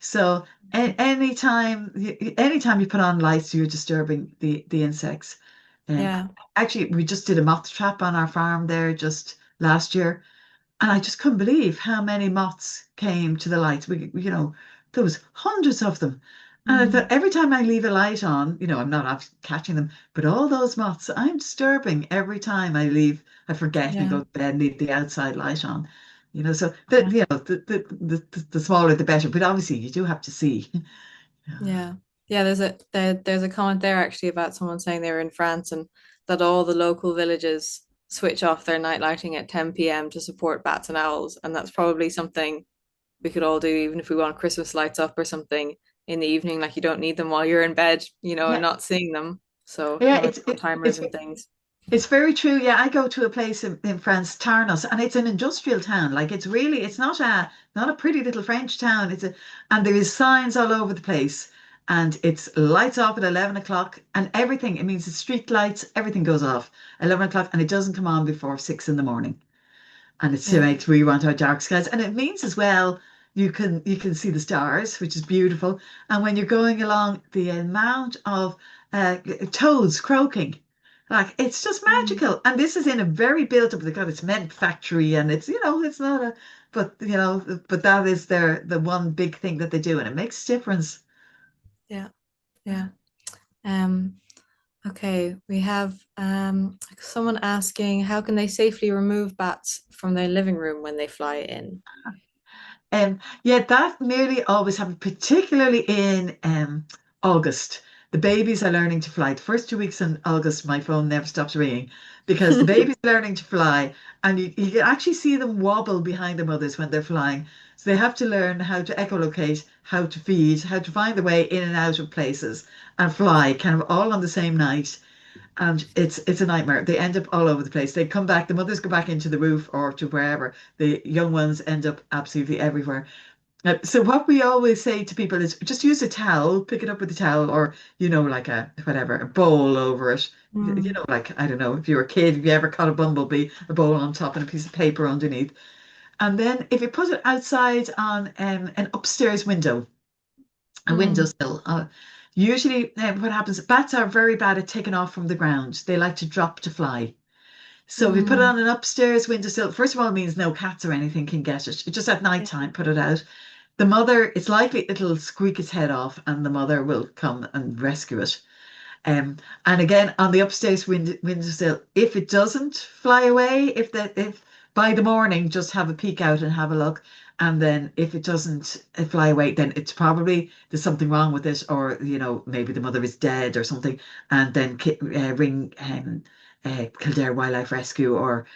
So anytime you put on lights, you're disturbing the insects. Um, yeah, Actually, we just did a moth trap on our farm there just last year. And I just couldn't believe how many moths came to the lights. There was hundreds of them. And I thought mm, every time I leave a light on, I'm not catching them, but all those moths, I'm disturbing every time I leave. I forget and yeah, go to bed and leave the outside light on. So the yeah, the smaller the better. But obviously you do have to see. yeah, yeah. There's a comment there actually about someone saying they were in France and that all the local villages switch off their night lighting at 10 p.m. to support bats and owls, and that's probably something we could all do, even if we want Christmas lights up or something in the evening. Like you don't need them while you're in bed, and Yeah, not seeing them. So yeah. having It's on it, timers it's and things. It's very true. Yeah, I go to a place in France, Tarnos, and it's an industrial town. Like it's not a pretty little French town. And there is signs all over the place. And it's lights off at 11 o'clock and everything. It means the street lights, everything goes off 11 o'clock and it doesn't come on before 6 in the morning. And it's to Yeah. make sure we want our dark skies. And it means as well you can see the stars, which is beautiful. And when you're going along, the amount of toads croaking, like it's just Mm. magical. And this is in a very built up. They've got its cement factory, and it's not a, but that is the one big thing that they do, and it makes a difference. Yeah. Yeah. Um, okay, we have someone asking how can they safely remove bats from their living room when they fly in? Yeah, that nearly always happens, particularly in August. The babies are learning to fly. The first 2 weeks in August, my phone never stops ringing because the baby's learning to fly, and you can actually see them wobble behind their mothers when they're flying. So they have to learn how to echolocate, how to feed, how to find their way in and out of places and fly, kind of all on the same night. And it's a nightmare. They end up all over the place. They come back, the mothers go back into the roof or to wherever. The young ones end up absolutely everywhere. So what we always say to people is just use a towel, pick it up with a towel, or like a whatever, a bowl over it. Mm, Like I don't know, if you were a kid, if you ever caught a bumblebee, a bowl on top and a piece of paper underneath. And then if you put it outside on an upstairs window, a mm, windowsill, usually what happens, bats are very bad at taking off from the ground. They like to drop to fly. So if you put it mm. on an upstairs windowsill, first of all, it means no cats or anything can get it. Just at night Yeah. time, put it out. The mother, it's likely it'll squeak its head off and the mother will come and rescue it. And again, on the upstairs windowsill, if it doesn't fly away, if by the morning, just have a peek out and have a look. And then if it doesn't fly away, then it's probably there's something wrong with it, or maybe the mother is dead or something. And then ring Kildare Wildlife Rescue or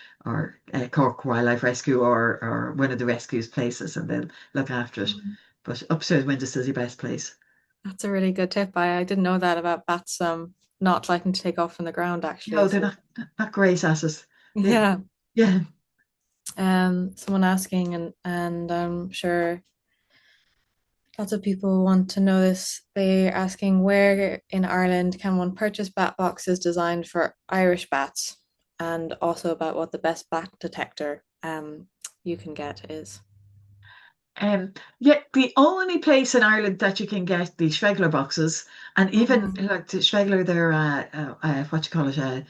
Cork Wildlife Rescue or one of the rescues places, and they'll look after it. Mm. But upstairs windowsill is your best place. That's a really good tip. I didn't know that about bats not liking to take off from the ground actually. No, they're So not great at it. They, yeah. yeah. Someone asking and I'm sure lots of people want to know this. They're asking where in Ireland can one purchase bat boxes designed for Irish bats, and also about what the best bat detector you can get is. Yeah, the only place in Ireland that you can get the Schwegler boxes, and even Mm-hmm. like the Schwegler, they're what you call it,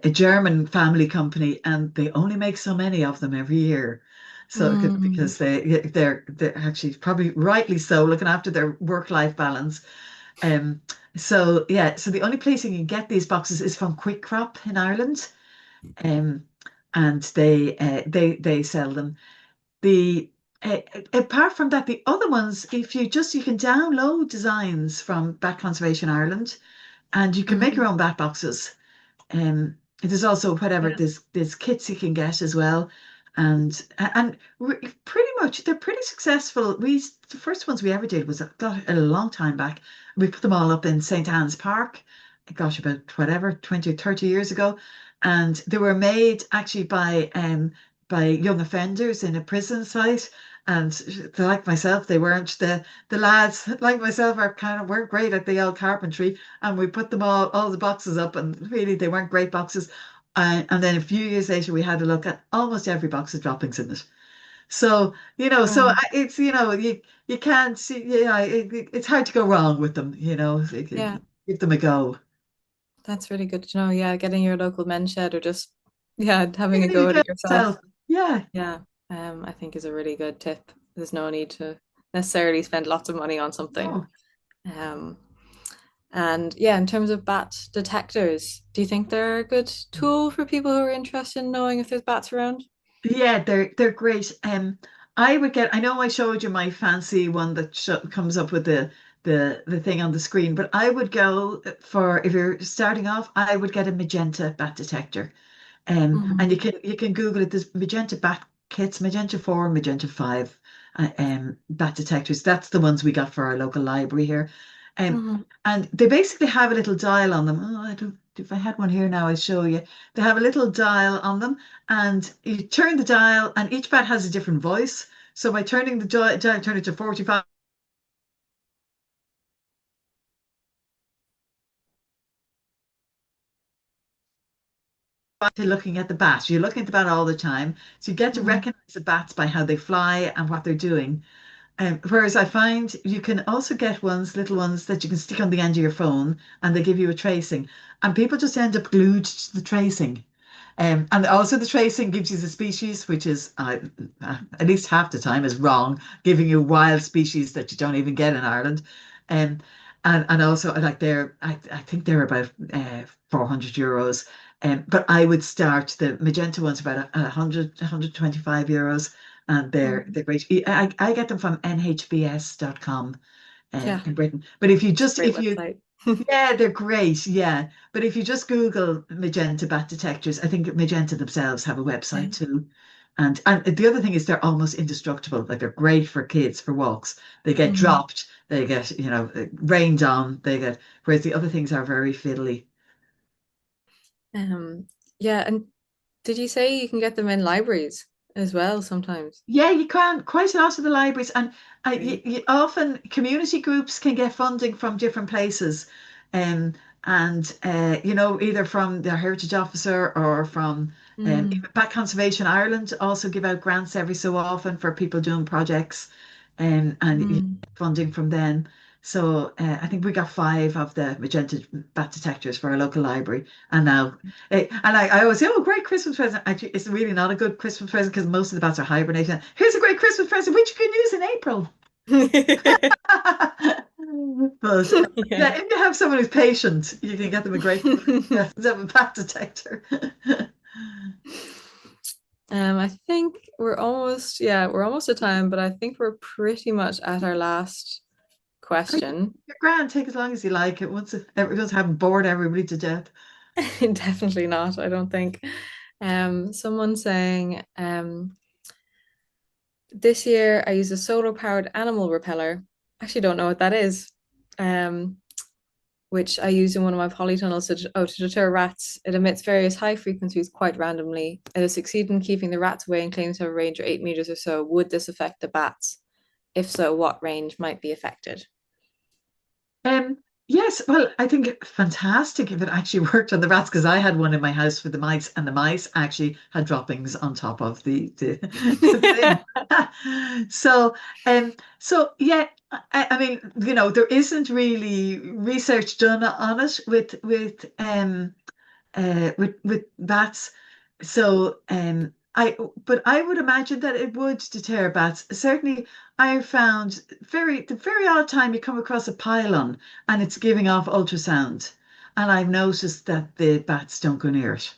a German family company, and they only make so many of them every year. So Mm, because they're actually probably rightly so looking after their work-life balance. Um, so yeah, so the only place you can get these boxes is from Quick Crop in Ireland, um, and they sell them. The Apart from that, the other ones, if you can download designs from Bat Conservation Ireland, and you can make mm, your own bat boxes. There's also whatever yeah. there's kits you can get as well, and pretty much they're pretty successful. The first ones we ever did was a long time back. We put them all up in St. Anne's Park, gosh, about whatever 20 or 30 years ago, and they were made actually by young offenders in a prison site. And like myself, they weren't the lads like myself are kind of weren't great at the old carpentry, and we put them all the boxes up, and really they weren't great boxes. And then a few years later, we had a look at almost every box of droppings in it. So Wow. it's you can't see, it's hard to go wrong with them. Yeah, Give them a go. that's really good to know. Yeah, getting your local men's shed or just yeah, You having a can even go at do it it yourself. yourself. Yeah. Yeah, I think is a really good tip. There's no need to necessarily spend lots of money on something. Oh, Um, and yeah, in terms of bat detectors, do you think they're a good tool for people who are interested in knowing if there's bats around? yeah, they're great. I know I showed you my fancy one that comes up with the thing on the screen, but I would go for if you're starting off, I would get a magenta bat detector. And Mm-hmm. you can Google it. There's magenta bat kits, magenta 4, magenta 5 bat detectors. That's the ones we got for our local library here. Um, Mm-hmm. and they basically have a little dial on them. Oh, I don't, if I had one here now, I'd show you. They have a little dial on them, and you turn the dial, and each bat has a different voice. So by turning the dial, turn it to 45 to looking at the bat. You're looking at the bat all the time. So you get to Mm-hmm. recognize the bats by how they fly and what they're doing. Whereas I find you can also get little ones that you can stick on the end of your phone and they give you a tracing. And people just end up glued to the tracing. And also the tracing gives you the species, which is at least half the time is wrong, giving you wild species that you don't even get in Ireland. Um, and also like I think they're about 400 euros. But I would start the magenta ones about 100, 125 euros, and they're great. I get them from nhbs.com Yeah, in Britain. But if you it's a just great website. Yeah, they're great. Yeah. But if you just Google magenta bat detectors, I think Magenta themselves have a website Okay. too. And the other thing is they're almost indestructible. Like they're great for kids for walks. They get Mhm. dropped, they get, rained on, they get, whereas the other things are very fiddly. Um, yeah, and did you say you can get them in libraries as well sometimes? Yeah, you can. Quite a lot of the libraries, and Great. often community groups can get funding from different places, and either from the Heritage Officer or from Mm, even Bat Conservation Ireland also give out grants every so often for people doing projects, and you mm. get funding from them. So I think we got five of the magenta bat detectors for our local library, and now I always say, oh, great Christmas present. Actually, it's really not a good Christmas present because most of the bats are hibernating. Here's a great Christmas present, which you can use in April. But Yeah. yeah, if you have someone who's patient, you can get them a great present of a bat detector. I think we're almost at time, but I think we're pretty much at our last question. You're grand, take as long as you like it. Once everyone's having bored everybody to death. Definitely not, I don't think. Someone saying, this year I used a solar powered animal repeller. Actually don't know what that is. Um, which I use in one of my polytunnels to deter rats. It emits various high frequencies quite randomly. It has succeeded in keeping the rats away and claims to have a range of 8 meters or so. Would this affect the bats? If so, what range might be affected? Um, yes, well, I think fantastic if it actually worked on the rats because I had one in my house for the mice, and the mice actually had droppings on top of the thing. So yeah, I mean, there isn't really research done on it with bats. So but I would imagine that it would deter bats. Certainly, I found the very odd time you come across a pylon and it's giving off ultrasound, and I've noticed that the bats don't go near it.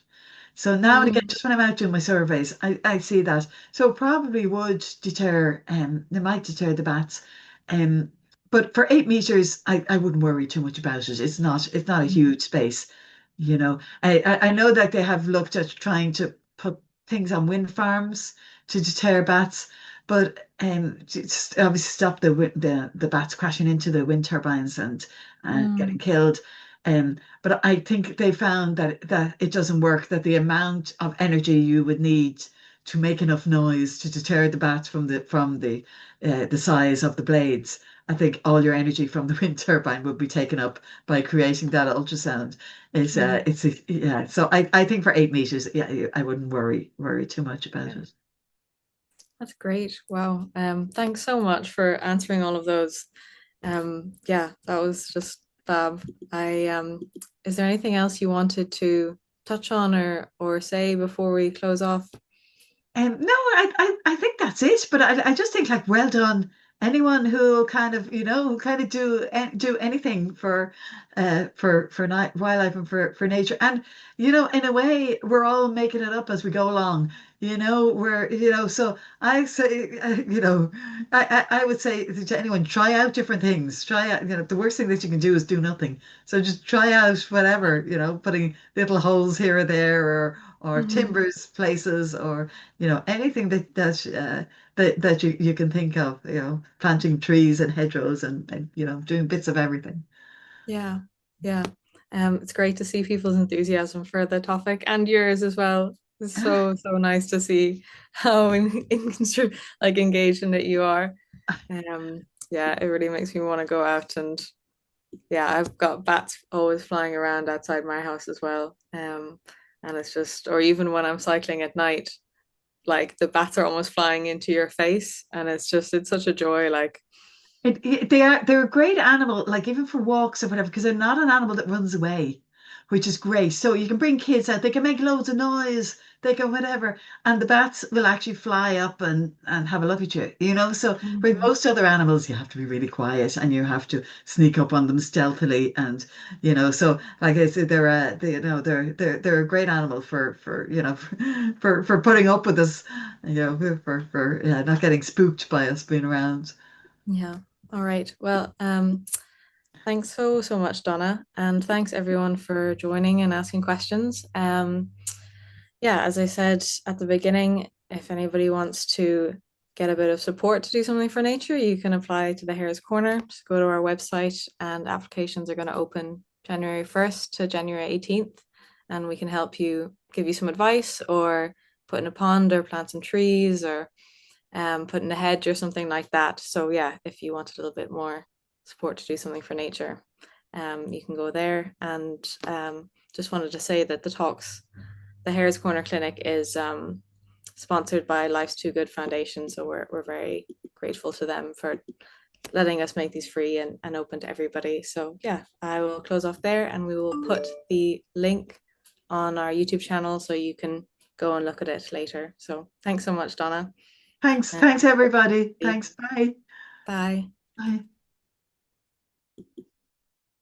So now and again, Mm, just when I'm out doing my surveys, I see that. So it probably would deter, they might deter the bats. Um, but for 8 meters, I wouldn't worry too much about it. It's not a mm, huge space. I know that they have looked at trying to put things on wind farms to deter bats, but just obviously stop the bats crashing into the wind turbines and getting mm, killed. But I think they found that it doesn't work, that the amount of energy you would need to make enough noise to deter the bats from the size of the blades. I think all your energy from the wind turbine would be taken up by creating that ultrasound. mm. Yeah. So I think for 8 meters, yeah, I wouldn't worry too much about Yeah, it. that's great. Wow. Thanks so much for answering all of those. Yeah, that was just fab. I Is there anything else you wanted to touch on or say before we close off? No, I think that's it. But I just think like well done. Anyone who kind of who kind of do anything for wildlife and for nature, and in a way we're all making it up as we go along. So I say I would say to anyone, try out different things. Try out, the worst thing that you can do is do nothing. So just try out whatever, putting little holes here or there, or Mhm. timbers places, or anything that you can think of, planting trees and hedgerows, and doing bits of everything. Yeah, yeah. It's great to see people's enthusiasm for the topic and yours as well. It's so nice to see how like engaged in it you are. Yeah, it really makes me want to go out and yeah, I've got bats always flying around outside my house as well. And it's just, or even when I'm cycling at night, like the bats are almost flying into your face, and it's such a joy. Like, They're a great animal, like even for walks or whatever, because they're not an animal that runs away, which is great. So you can bring kids out, they can make loads of noise, they can whatever, and the bats will actually fly up and have a look at you. So with Mhm. most other animals, you have to be really quiet and you have to sneak up on them stealthily, and so like I said, they're a great animal for for putting up with us, for not getting spooked by us being around. Yeah. All right. Well, Thanks so much, Donna. And thanks everyone for joining and asking questions. Yeah, as I said at the beginning, if anybody wants to get a bit of support to do something for nature, you can apply to the Hare's Corner. Just go to our website, and applications are going to open January 1st to January 18th. And we can help you, give you some advice, or put in a pond, or plant some trees, or put in a hedge, or something like that. So, yeah, if you want a little bit more support to do something for nature, you can go there. And just wanted to say that the Hare's Corner Clinic is sponsored by Life's Too Good Foundation. So we're very grateful to them for letting us make these free and open to everybody. So yeah, I will close off there, and we will put the link on our YouTube channel so you can go and look at it later. So thanks so much, Donna. Thanks. And Thanks, everybody. Thanks. Bye. bye. Bye.